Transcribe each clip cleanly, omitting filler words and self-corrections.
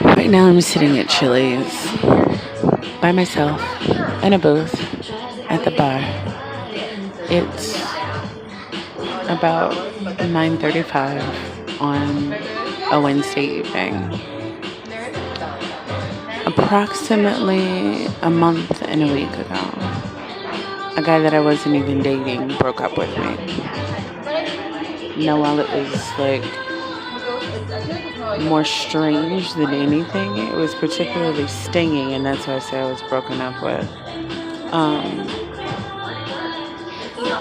Right now I'm sitting at Chili's by myself in a booth at the bar. It's about 9:35 on a Wednesday evening. Approximately a month and a week ago, a guy that I wasn't even dating broke up with me. Now, while it was like more strange than anything, it was particularly stinging, and that's why I say I was broken up with. Um,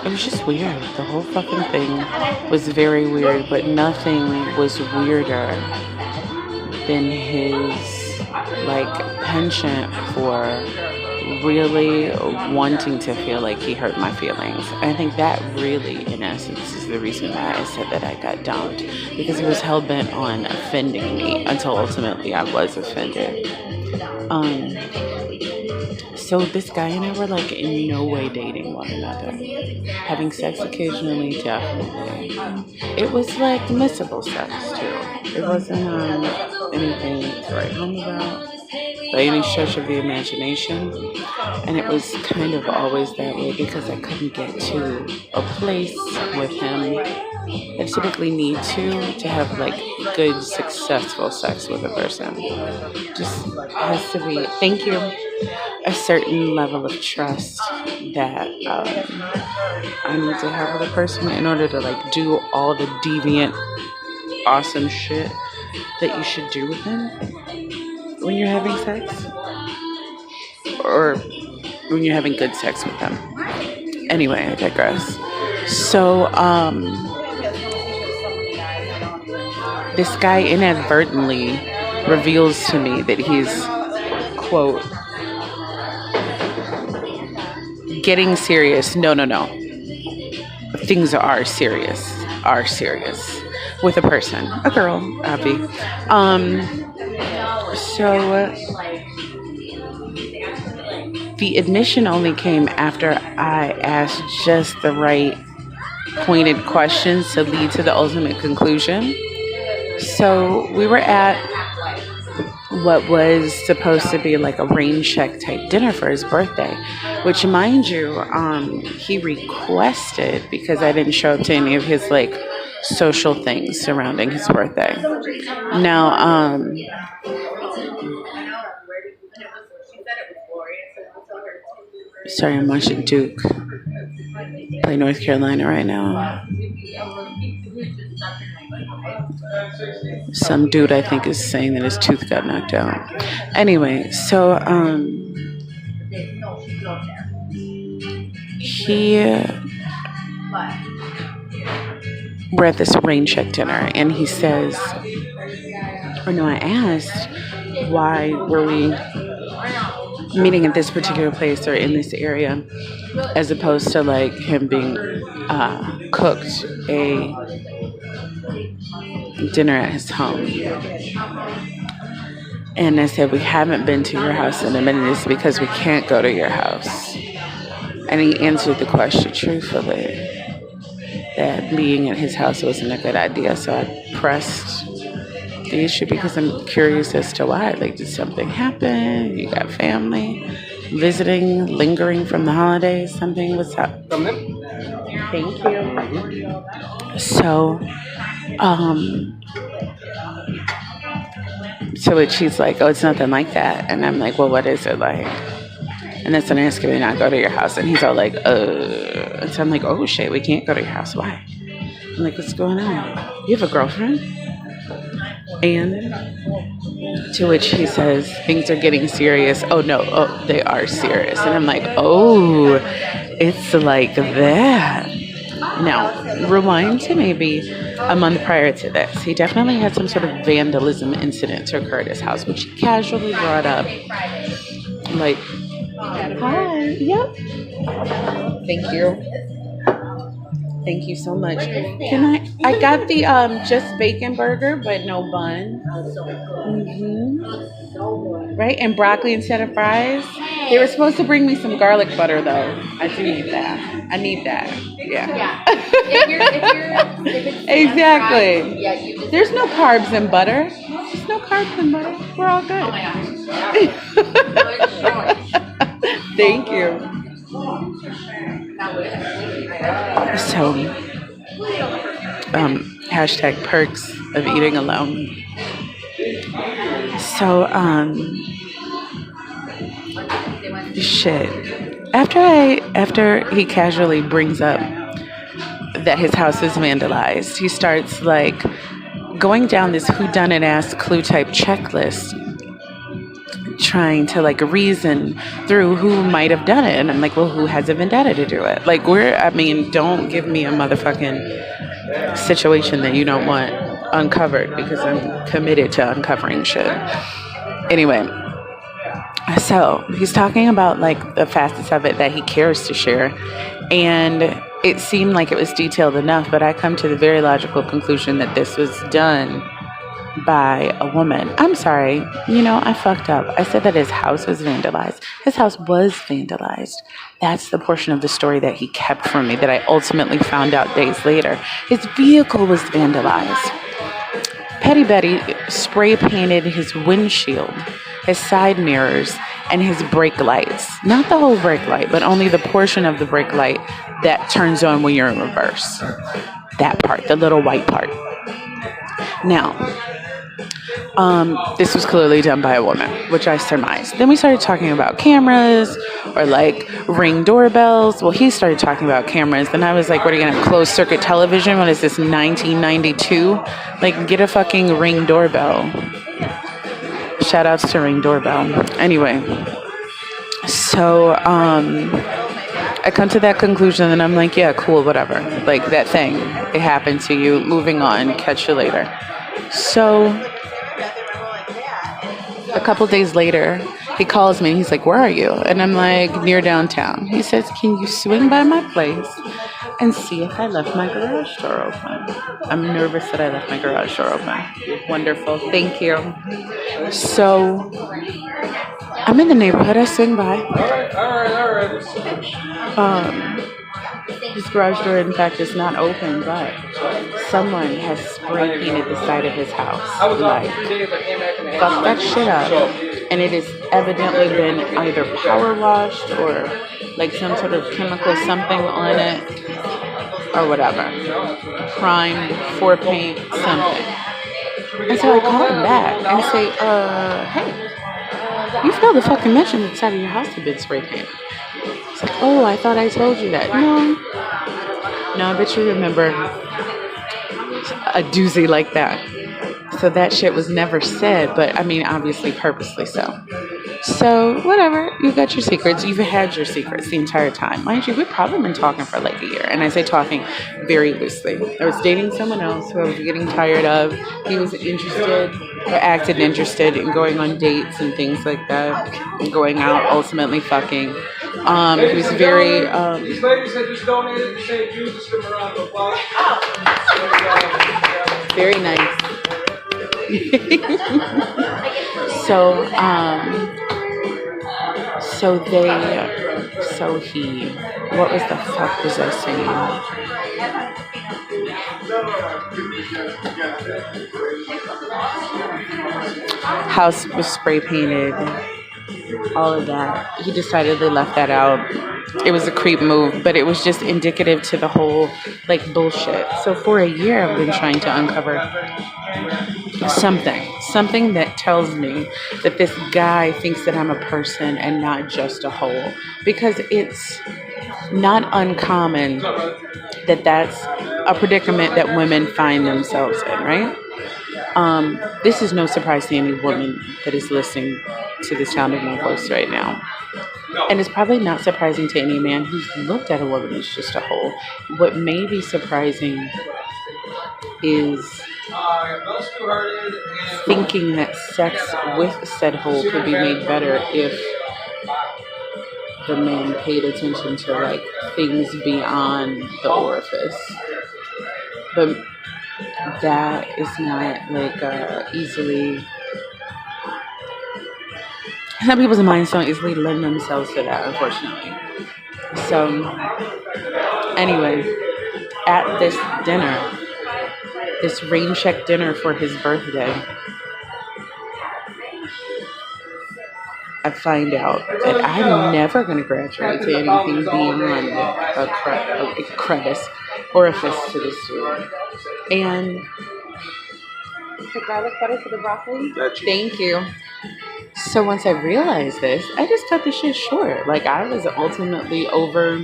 it was just weird. The whole fucking thing was very weird, but nothing was weirder than his like penchant for really wanting to feel like he hurt my feelings. I think that really, in essence, is the reason why I said that I got dumped, because he was hell bent on offending me until ultimately I was offended. Um, so this guy and I were like in no way dating one another. Having sex occasionally, definitely. It was like miscible sex too. It wasn't anything to write home about by any stretch of the imagination. And it was kind of always that way because I couldn't get to a place with him. I typically need to have like good, successful sex with a person. Just has to be, thank you, a certain level of trust that I need to have with a person in order to like do all the deviant, awesome shit that you should do with them when you're having sex, or when you're having good sex with them. Anyway, I digress. So, this guy inadvertently reveals to me that he's, quote, getting serious. No. Things are serious with a person, a girl, Abby. So the admission only came after I asked just the right pointed questions to lead to the ultimate conclusion. So we were at what was supposed to be like a rain check type dinner for his birthday, which, mind you, he requested because I didn't show up to any of his like social things surrounding his birthday. Now, sorry, I'm watching Duke play North Carolina right now. Some dude I think is saying that his tooth got knocked out. Anyway, so we're at this rain check dinner, and he says, or no, I asked, why were we meeting at this particular place or in this area, as opposed to like him being cooked a dinner at his home. And I said, we haven't been to your house in a minute. It's because we can't go to your house. And he answered the question truthfully, that being at his house wasn't a good idea. So I pressed the issue because I'm curious as to why. Like, did something happen? You got family visiting, lingering from the holidays? Something was up. Thank you. So, to which she's like, oh, it's nothing like that. And I'm like, well, what is it like? And that's when I asked him to not go to your house. And he's all like, And so I'm like, oh, shit, we can't go to your house. Why? I'm like, what's going on? You have a girlfriend? And to which he says, things are getting serious. Oh, no. Oh, they are serious. And I'm like, oh, it's like that. Now, rewind to maybe a month prior to this. He definitely had some sort of vandalism incident to occur at his house, which he casually brought up. Like, hi, yep. Thank you. Thank you so much. I got the just bacon burger, but no bun. Mm-hmm. Right? And broccoli instead of fries. They were supposed to bring me some garlic butter though. I do need that. I need that. Yeah. Exactly. There's no carbs in butter. There's no carbs in butter. We're all good. Thank you. So, hashtag perks of eating alone. So, shit. After he casually brings up that his house is vandalized, he starts like going down this whodunit-ass clue type checklist, trying to like reason through who might have done it. And I'm like, well, who has a vendetta to do it? Like, don't give me a motherfucking situation that you don't want uncovered, because I'm committed to uncovering shit. Anyway, so he's talking about like the facets of it that he cares to share. And it seemed like it was detailed enough, but I come to the very logical conclusion that this was done by a woman. I'm sorry, I fucked up. I said that his house was vandalized. His house was vandalized. That's the portion of the story that he kept from me that I ultimately found out days later. His vehicle was vandalized. Petty Betty spray painted his windshield, his side mirrors, and his brake lights. Not the whole brake light, but only the portion of the brake light that turns on when you're in reverse. That part, the little white part. Now, this was clearly done by a woman, which I surmised. Then we started talking about cameras or like Ring doorbells. Well, he started talking about cameras. Then I was like, what are you going to have, closed circuit television? What is this, 1992? Like, get a fucking Ring doorbell. Shout outs to Ring doorbell. Anyway, so I come to that conclusion and I'm like, yeah, cool, whatever. Like that thing, it happened to you. Moving on, catch you later. So a couple days later, he calls me and he's like, where are you? And I'm like, near downtown. He says, can you swing by my place and see if I left my garage door open? I'm nervous that I left my garage door open. Wonderful. Thank you. So I'm in the neighborhood. I swing by. His garage door, in fact, is not open, but someone has spray painted the side of his house. Like, fuck that shit up. And it has evidently been either power washed or like some sort of chemical something on it or whatever. Prime, for paint, something. And so I call him back and say, hey, you failed to fucking mention that the side of your house had been spray painted. It's like, oh, I thought I told you that. No, I bet you remember a doozy like that. So that shit was never said, but I mean, obviously purposely so. So, whatever, you got your secrets. You've had your secrets the entire time. Mind you, we've probably been talking for like a year. And I say talking very loosely. I was dating someone else who I was getting tired of. He was interested or acted interested in going on dates and things like that. And going out, ultimately fucking. He was very... These ladies that just donated to St. Jude's from around the block. Very nice. What was the fuck was I saying? House was spray painted, all of that. He decidedly left that out. It was a creep move, but it was just indicative to the whole, like, bullshit. So for a year, I've been trying to uncover something that tells me that this guy thinks that I'm a person and not just a whole. Because it's not uncommon that that's a predicament that women find themselves in, right? This is no surprise to any woman that is listening to the sound of my voice right now. And it's probably not surprising to any man who's looked at a woman as just a whole. What may be surprising is thinking that sex with said whole could be made better if the man paid attention to like things beyond the orifice. But that is not like easily Some people's minds don't easily lend themselves to that, unfortunately. So, anyway, at this dinner, this rain check dinner for his birthday, I find out that I'm never going to graduate to anything beyond a crevice, orifice to this dude. And the garlic butter for the broccoli? Thank you. So once I realized this, I just cut the shit short. Like, I was ultimately over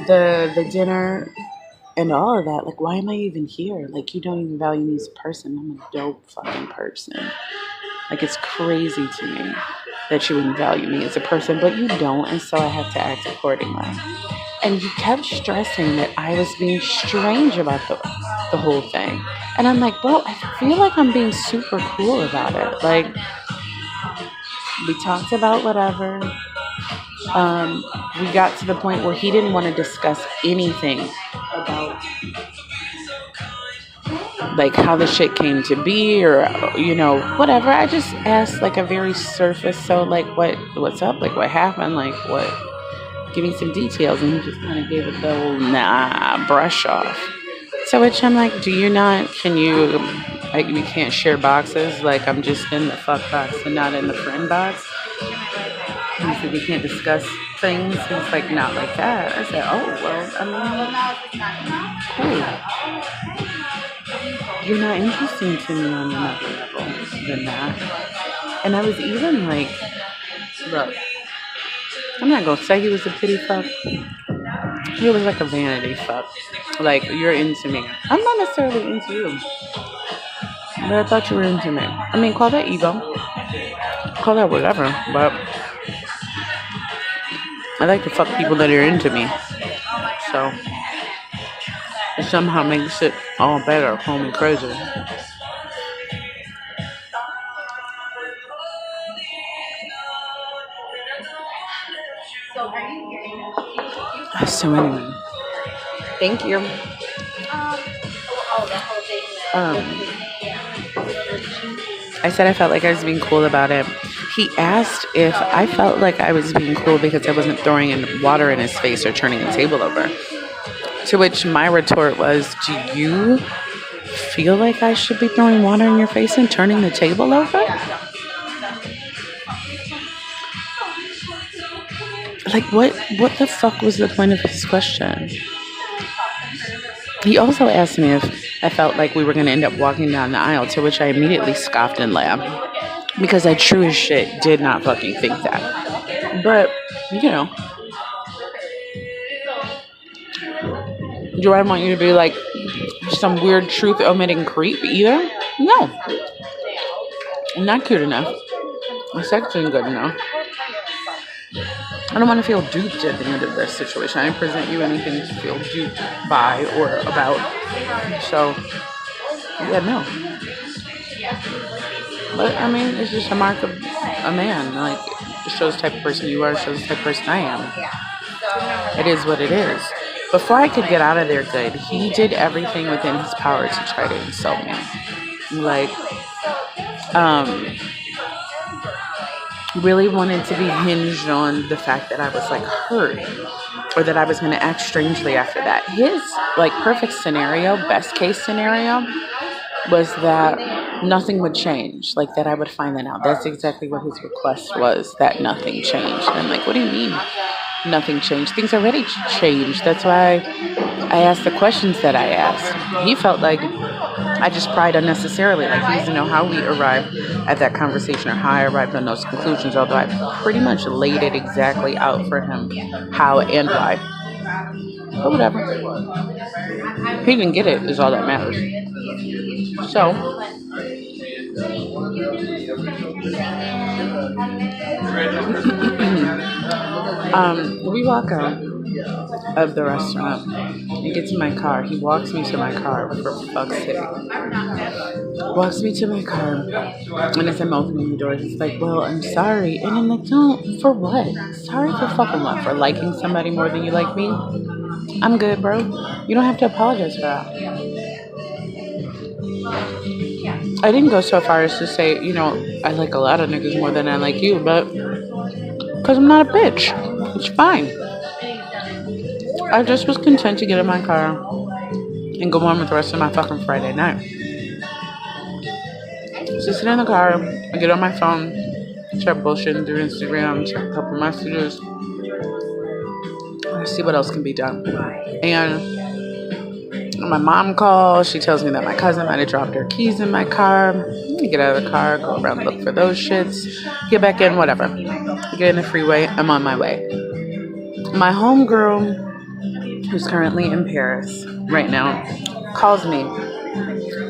the dinner and all of that. Like, why am I even here? Like, you don't even value me as a person. I'm a dope fucking person. Like, it's crazy to me that you wouldn't value me as a person, but you don't, and so I have to act accordingly. And he kept stressing that I was being strange about the whole thing. And I'm like, bro, I feel like I'm being super cool about it. Like, we talked about whatever. We got to the point where he didn't want to discuss anything about like how the shit came to be or whatever. I just asked like a very surface, so like what's up, like what happened, like what, give me some details. And he just kind of gave it the old brush off. So which I'm like, can you, like, we can't share boxes, like I'm just in the fuck box and not in the friend box. And he said we can't discuss things. He's like, not like that. I said, oh well, I mean, cool. You're not interesting to me on another level than that. And I was even like, look, I'm not going to say he was a pity fuck. He was like a vanity fuck. Like, you're into me. I'm not necessarily into you. But I thought you were into me. I mean, call that ego. Call that whatever. But I like to fuck people that are into me. So it somehow makes it all better. Call me crazy. So anyway, thank you. I said I felt like I was being cool about it. He asked if I felt like I was being cool because I wasn't throwing in water in his face or turning the table over. To which my retort was, do you feel like I should be throwing water in your face and turning the table over? Like, what the fuck was the point of his question? He also asked me if I felt like we were going to end up walking down the aisle, to which I immediately scoffed and laughed. Because I true as shit did not fucking think that. But, do I want you to be like some weird truth omitting creep either? No. I'm not cute enough. My sex ain't good enough. I don't want to feel duped at the end of this situation. I didn't present you anything to feel duped by or about. So, yeah, no. But, I mean, it's just a mark of a man. Like, it shows the type of person you are, it shows the type of person I am. It is what it is. Before I could get out of there good, he did everything within his power to try to insult me. Like, really wanted to be hinged on the fact that I was like hurt or that I was going to act strangely after that. His like perfect scenario, best case scenario, was that nothing would change, like that I would find that out. That's exactly what his request was, that nothing changed. And I'm like, what do you mean nothing changed? Things already changed. That's why I asked the questions that I asked. He felt like I just pried unnecessarily, like he doesn't know how we arrived at that conversation or how I arrived on those conclusions, although I pretty much laid it exactly out for him how and why. But whatever. He didn't get it is all that matters. So, we walk out of the restaurant and get to my car. He walks me to my car, for fuck's sake. Walks me to my car, and as I'm opening the door, he's like, well, I'm sorry. And I'm like, no, for what? Sorry for fucking what? For liking somebody more than you like me? I'm good, bro. You don't have to apologize for that. I didn't go so far as to say, I like a lot of niggas more than I like you, but because I'm not a bitch. It's fine. I just was content to get in my car and go on with the rest of my fucking Friday night. So sit in the car, I get on my phone, start bullshitting through Instagram, check a couple messages, see what else can be done. And my mom calls. She tells me that my cousin might have dropped her keys in my car. I get out of the car, go around, look for those shits, get back in, whatever. Get in the freeway. I'm on my way. My homegirl, who's currently in Paris right now, calls me.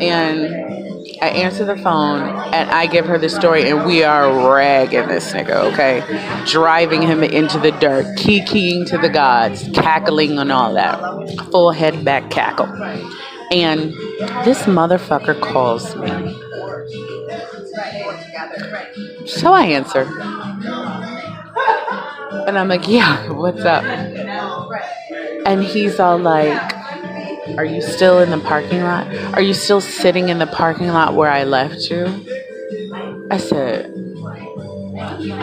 And I answer the phone and I give her the story, and we are ragging this nigga, okay? Driving him into the dirt, keying to the gods, cackling and all that. Full head back cackle. And this motherfucker calls me. So I answer. And I'm like, yeah, what's up? And he's all like, are you still in the parking lot? Are you still sitting in the parking lot where I left you? I said,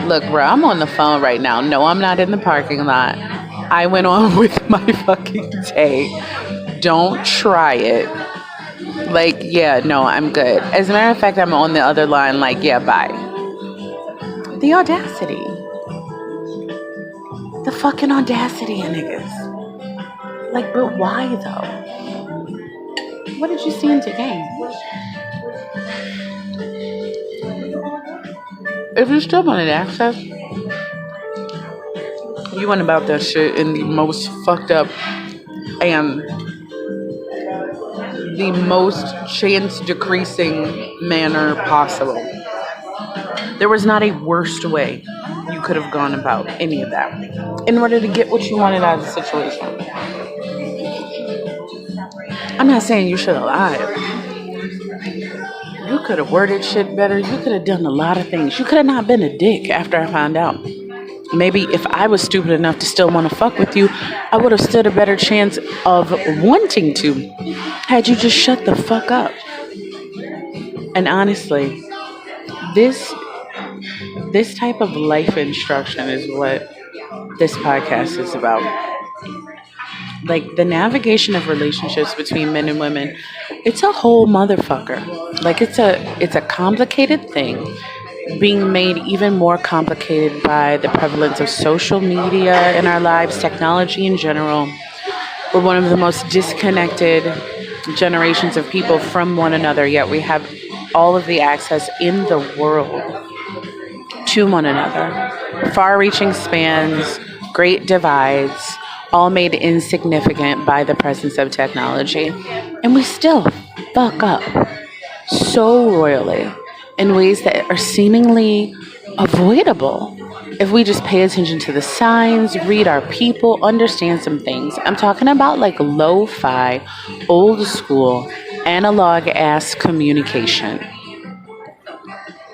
look, bro, I'm on the phone right now. No, I'm not in the parking lot. I went on with my fucking day. Don't try it. Like, yeah, no, I'm good. As a matter of fact, I'm on the other line like, yeah, bye. The audacity. The fucking audacity of niggas. Like, but why though? What did you stand to gain? If you still wanted access, you went about that shit in the most fucked up and the most chance decreasing manner possible. There was not a worst way you could have gone about any of that in order to get what you wanted out of the situation. I'm not saying you should have lied. You could have worded shit better. You could have done a lot of things. You could have not been a dick after I found out. Maybe if I was stupid enough to still want to fuck with you, I would have stood a better chance of wanting to had you just shut the fuck up. And honestly, this type of life instruction is what this podcast is about. Like, the navigation of relationships between men and women, it's a whole motherfucker. Like, it's a complicated thing, being made even more complicated by the prevalence of social media in our lives, technology in general. We're one of the most disconnected generations of people from one another, yet we have all of the access in the world to one another. Far-reaching spans, great divides, all made insignificant by the presence of technology. And we still fuck up so royally in ways that are seemingly avoidable if we just pay attention to the signs, read our people, understand some things. I'm talking about like lo-fi, old school, analog ass communication.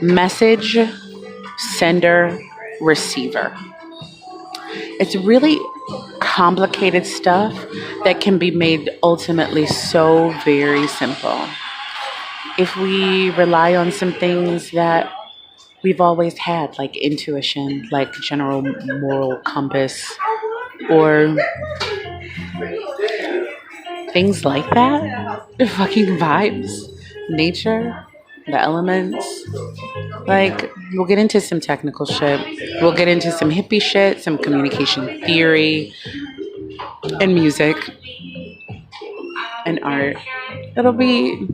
Message, sender, receiver. It's really complicated stuff that can be made ultimately so very simple if we rely on some things that we've always had, like intuition, like general moral compass, or things like that. Fucking vibes, nature, the elements. Like, we'll get into some technical shit. We'll get into some hippie shit, some communication theory, and music, and art. It'll be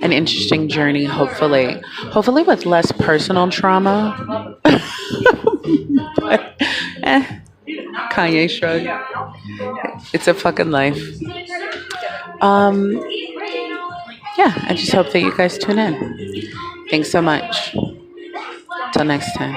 an interesting journey, hopefully. Hopefully with less personal trauma. But, Kanye shrug. It's a fucking life. Yeah, I just hope that you guys tune in. Thanks so much. Till next time.